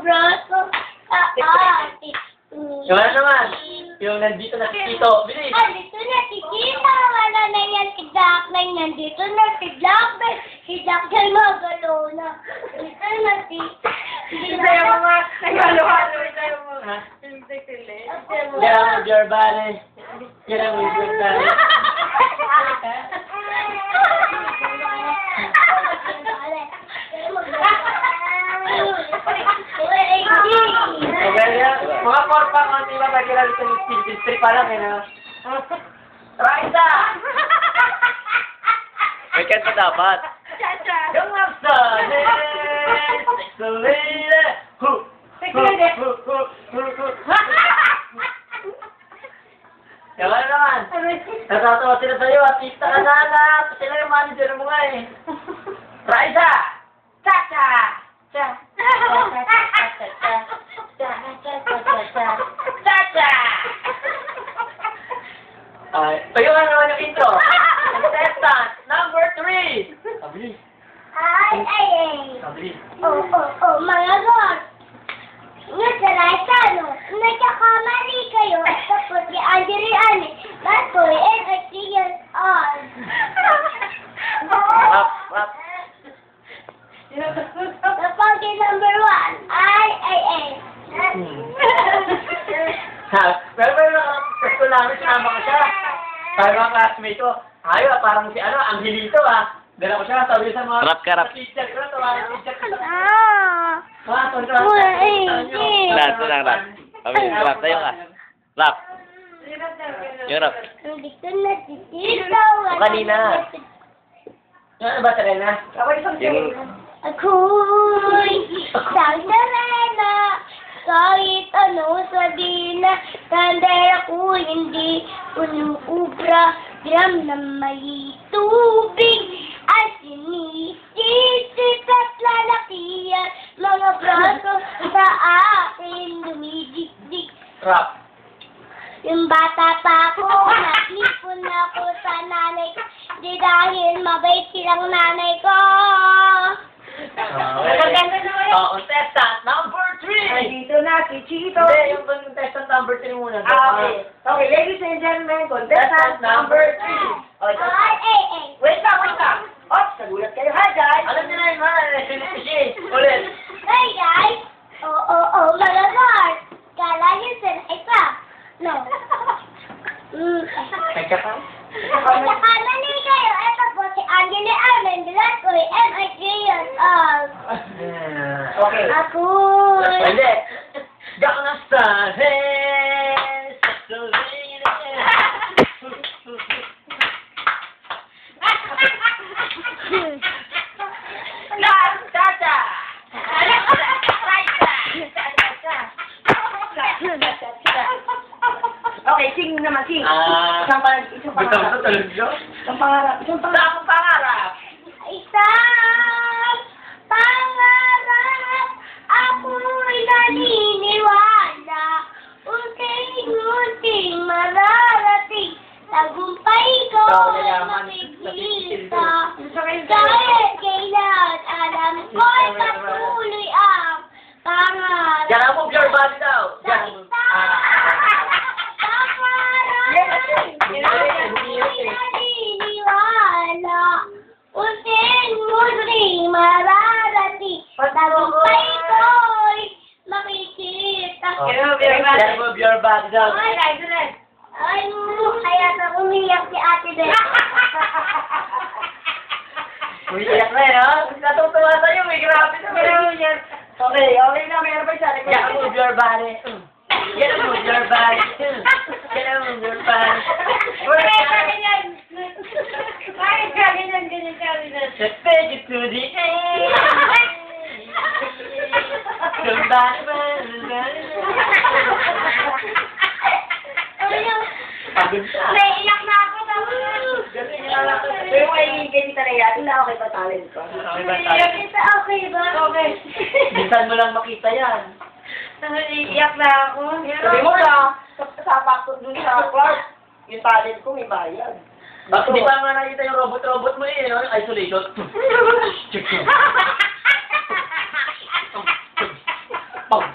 braso sa atin. Yung ano naman? Yung nandito na si Tito. Bilis! Ay, dito na si Tita. Wala na yan si Jackman. Nandito na si Jackman. Si Jackman magalo na. Dito na si... Sa'yo mga nagalo-halo. Sa'yo mo. Ha? Sili. Get out of your body. Get out of your body. Mga korpa, konti ba magkilala sa Philippines pa lang, eh, no? Raisa! May kanta dapat. Yung nasa, Salida! Yung ano naman? Natatawa sila sa'yo, artista ka na anak. Sila yung manager mo nga eh. Raisa! Cha-cha! Cha. Cha-cha! Tayo nga naman yung intro. Contestant number 3. Sabili. Ay. Sabili. Mga God. Nasarata, no? Nagkakamali kayo. Tapos si Andrian, Batoy, and Artigas on. Rap. Kapag number 1, I. Pero gusto namin sinama ko siya. Sabi mga classmate ko, ayaw, parang si Angelito Dala ko siya, sabi sa mga... Rap ka, rap. Sa teacher ko, tawagan teacher ko. Ah. Rap. Sabi, rap. Tayo ka. Rap. Yung rap. Dito na si Tito. Kanina. Ano ba, Serena? Yung... Ako'y isang Serena. Kahit ano sabihin na tanda ako hindi unubra gram na may tubig at sinisisip at lalakihan mga braso sa akin dumidikdik. Rap. Yung bata pa ako, nakipon ako sa nanay ko. Di dahil mabait silang nanay ko. Contestant number 3. Nandito na si Chito. Hindi, yung contestant number 3 muna. Okay. Okay, ladies and gentlemen, contestant number 3. Okay, Ay. wait lang. Ops, nagulat kayo. Hi, guys. Alam niyo na yun, ulit. Hey guys! Mga guard! Kala niyo sila isa? No. Nagkaka? Nagkakamali kayo. Ito po si Angela Armen Velascoy, MIT years old. Okay. Ako'y... Hindi. Diyan ka na sa Salida. Cha-cha! Okay, sing naman, sing. Isang pangarap. Isang pangarap. Isang pangarap. Isang pangarap, ako'y naniniwala. Unting-unting mararating, tagumpay ko makikita. Kahit kailan, alam ko'y patuloy ang pangarap. Diyan mo, your body daw. Diyan mo. Naniniwala, unting-unting mararating, tagumpay ko'y makikita. Diyan mo, your body daw. Ay, kaya na umiyak si Ate Beth. Umiiyak na eh, ha? Natutuwa sa'yo, may grabe na. Okay, na. Meron pa isa. Diyan mo, your body. Get on with your body. Get on with your body. Just take it to the end. Pagod ka. Naiiyak na ako. Pero may ganito na yan. Hindi okay pa talent ko. Okay ba tayo? Okay ba? Okay. Minsan mo lang makita yan. Iiyak na ako. Sabi mo na, sa pakto dun sa Clark, yung talent ko may bayad. Bakit di pa nga nakita yung robot-robot mo eh, no? Isolation. Pong.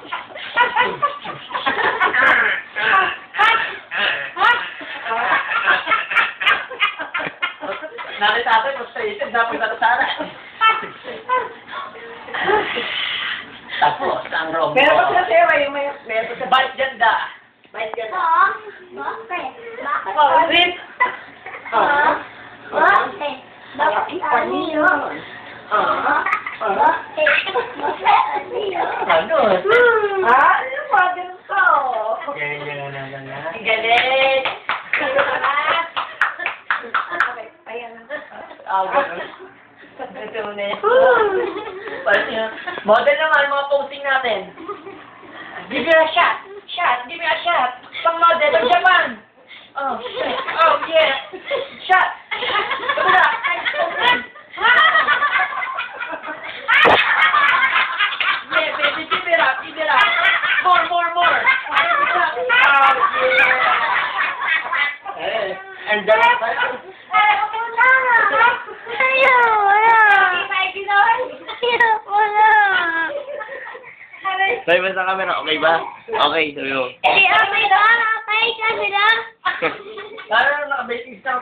Nakita ko, frustrated na punta na sana. Tapos, ang rombo. Meron pa sila sa'yo, meron pa sila. Bait ganda. Bait ka na. Oo. Bakit? Bakit? Bakit? Bakit? Bakit? Ano yun? Bakit? Ano yun? Ano? Ah, ano yung father ko? Ganyan. Galit! Ayan na. Ganun. Ito na yan. Model naman, mga posting natin. Give me a shot! Shot! Give me a shot! Pang model ng Japan! Oh, shit. Oh, yeah! Shot! Ito na! Yeah, baby, give it up! Give it up! More! Oh, yeah! And then, Sabi mo sa camera, okay ba? Okay, sabi mo. Okay, okay, okay, kasi na. lalo na naka-baking sa